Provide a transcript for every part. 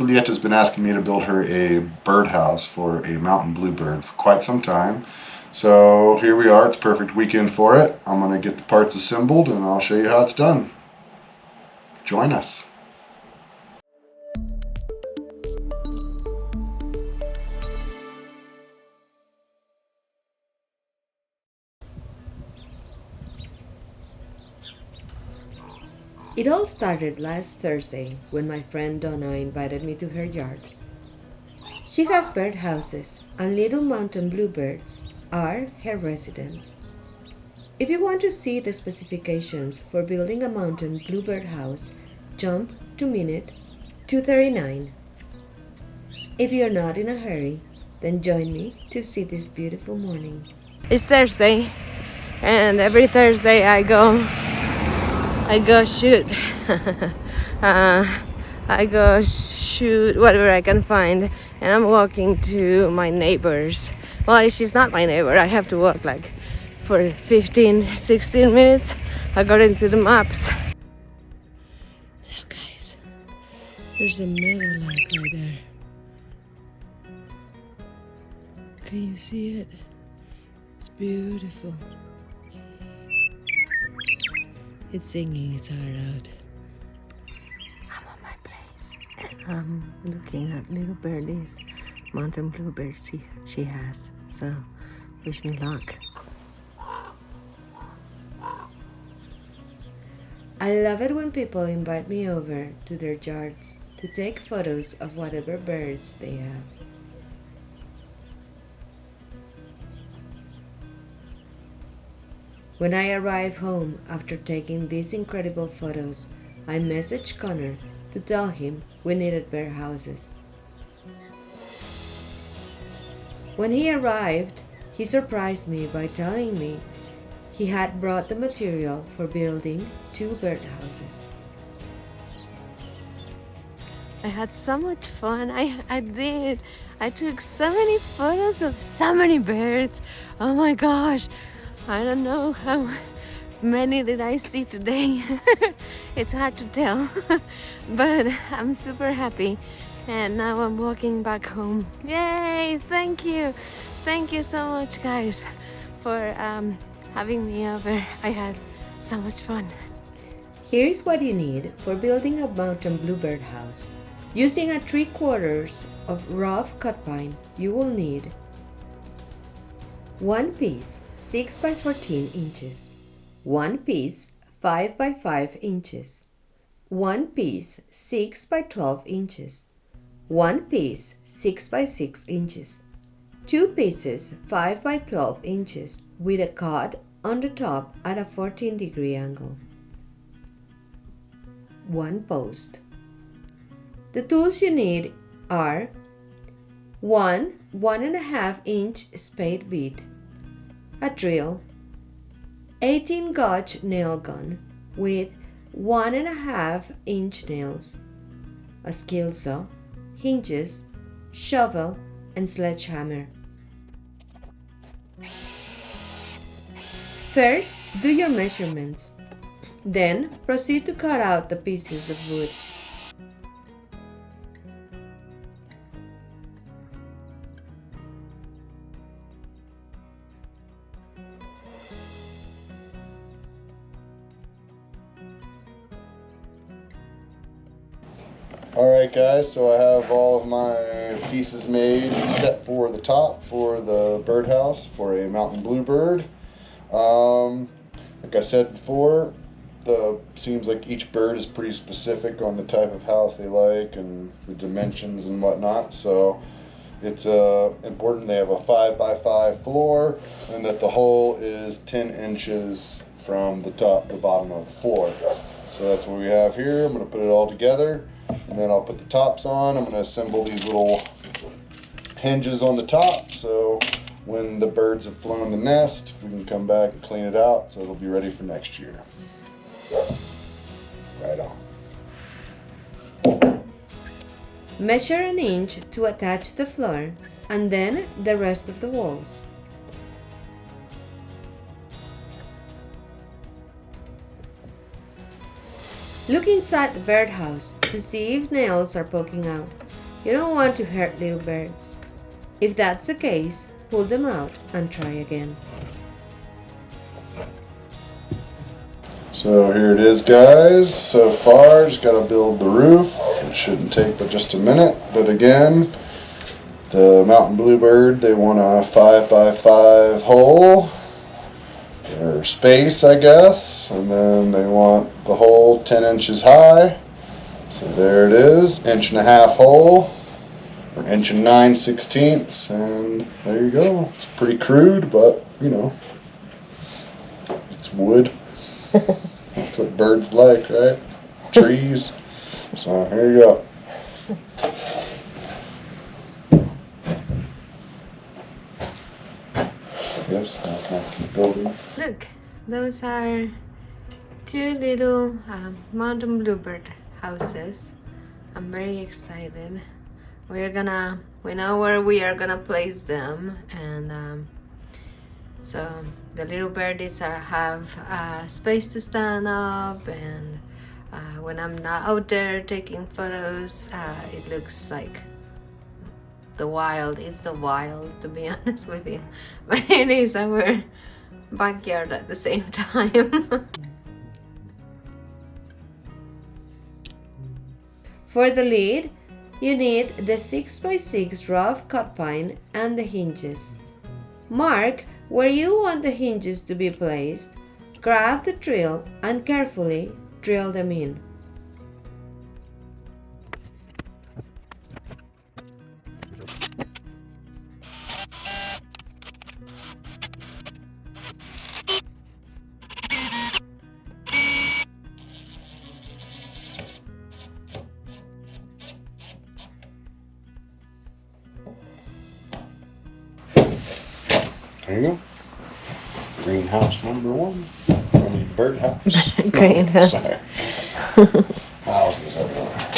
Julieta's been asking me to build her a birdhouse for a mountain bluebird for quite some time. So here we are, it's a perfect weekend for it. I'm going to get the parts assembled and I'll show you how it's done. Join us. It all started last Thursday when my friend Donna invited me to her yard. She has birdhouses, and little mountain bluebirds are her residents. If you want to see the specifications for building a mountain bluebird house, jump to minute 239. If you're not in a hurry, then join me to see this beautiful morning. It's Thursday, and every Thursday I go shoot. I go shoot whatever I can find, and I'm walking to my neighbor's. Well, she's not my neighbor. I have to walk like for 15-16 minutes according to the maps. Look, guys, there's a meadowlark right there. Can you see it? It's beautiful. It's singing its heart out. I'm on my place. I'm looking at little birdies, mountain bluebirds she has. So, wish me luck. I love it when people invite me over to their yards to take photos of whatever birds they have. When I arrive home after taking these incredible photos, I messaged Conor to tell him we needed birdhouses. When he arrived, he surprised me by telling me he had brought the material for building 2 birdhouses. I had so much fun. I did. I took so many photos of so many birds. Oh my gosh. I don't know how many did I see today. It's hard to tell. But I'm super happy. And now I'm walking back home. Yay! Thank you. Thank you so much, guys, for having me over. I had so much fun. Here is what you need for building a mountain bluebird house. Using a 3/4 of rough cut pine, you will need 1 piece 6 by 14 inches, 1 piece 5 by 5 inches, 1 piece 6 by 12 inches, 1 piece 6 by 6 inches, 2 pieces 5 by 12 inches with a cut on the top at a 14-degree angle, 1 post. The tools you need are 1 1.5-inch spade bit, a drill, 18-gauge nail gun with 1.5-inch nails, a skill saw, hinges, shovel, and sledgehammer. First, do your measurements. Then, proceed to cut out the pieces of wood. Alright guys, so I have all of my pieces made set for the top for the birdhouse for a mountain bluebird. Like I said before, seems like each bird is pretty specific on the type of house they like and the dimensions and whatnot. So it's important they have a 5 by 5 floor and that the hole is 10 inches from the top to the bottom of the floor. So that's what we have here. I'm going to put it all together and then I'll put the tops on. I'm going to assemble these little hinges on the top so when the birds have flown the nest we can come back and clean it out so it'll be ready for next year. Right on. Measure an inch to attach the floor and then the rest of the walls. Look inside the birdhouse to see if nails are poking out. You don't want to hurt little birds. If that's the case, pull them out and try again. So here it is, guys. So far, just got to build the roof. It shouldn't take but just a minute. But again, the mountain bluebird, they want a 5x5 hole, or space, I guess. And then they want the hole 10 inches high. So there it is, 1.5 inch hole, or 1 9/16. And there you go. It's pretty crude, but you know, it's wood. That's what birds like, right? Trees. So here you go. Yes, I'll kind of keep building. Look, those are two little mountain bluebird houses. I'm very excited. We know where we are gonna place them, and so the little birdies have space to stand up, and when I'm not out there taking photos, it looks like it's the wild, to be honest with you. But it is our backyard at the same time. For the lid, you need the 6x6 rough cut pine and the hinges. Mark where you want the hinges to be placed, grab the drill and carefully drill them in. There you go. Greenhouse number 1. Birdhouse. Greenhouse. Sorry. Houses everywhere.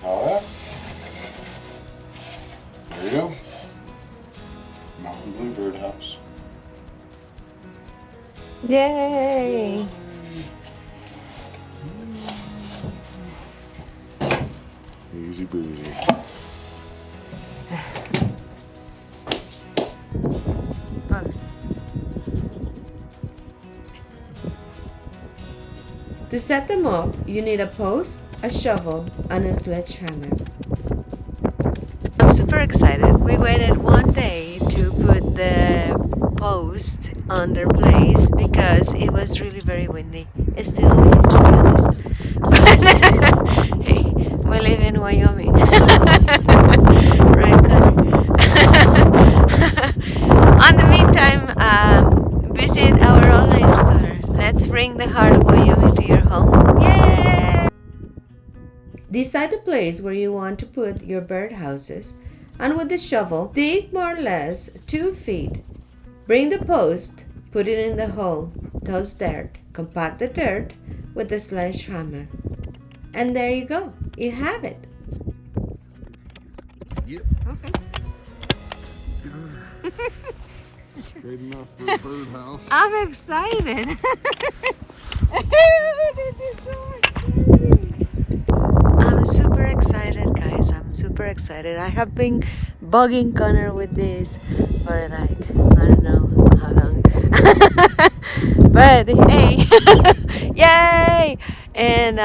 Alright. There you go. Mountain bluebird house. Yay! Easy breezy. To set them up, you need a post, a shovel, and a sledgehammer. I'm super excited. We waited one day to put the post on their place because it was really very windy. It still is, to be honest. But hey, we live in Wyoming. Right, Conor? On the meantime, visit our online store. Let's bring the heart of Wyoming to your home. Yay! Decide the place where you want to put your birdhouses, and with the shovel, dig more or less 2 feet. Bring the post, put it in the hole, toss dirt, compact the dirt with the sledgehammer. And there you go. You have it. Yep. Okay. Straight enough for a birdhouse. I'm excited. This is so exciting. I'm super excited, guys. I'm super excited. I have been bugging Conor with this for like, I don't know how long. But hey, yay! And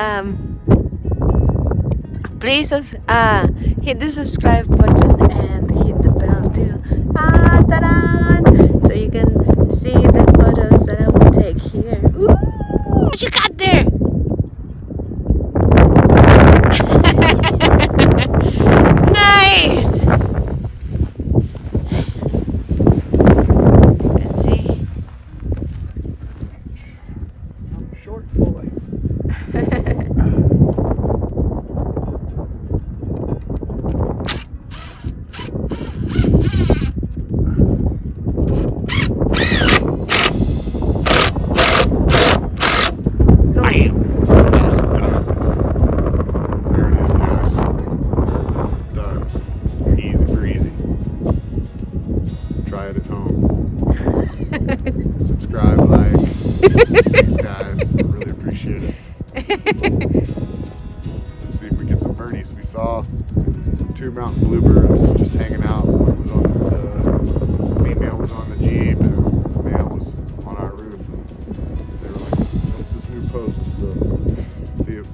please hit the subscribe button and hit the bell too. Ta-da! So you can see the photos that I will take here. Ooh, what you got there? Nice! Let's see. I'm short boy. it home. Subscribe, like. Thanks, guys. I really appreciate it. Let's see if we get some birdies. We saw 2 mountain bluebirds just hanging out. One was on the female was on the Jeep, and the male was on our roof. And they were like, "What's this new post?" So let's see if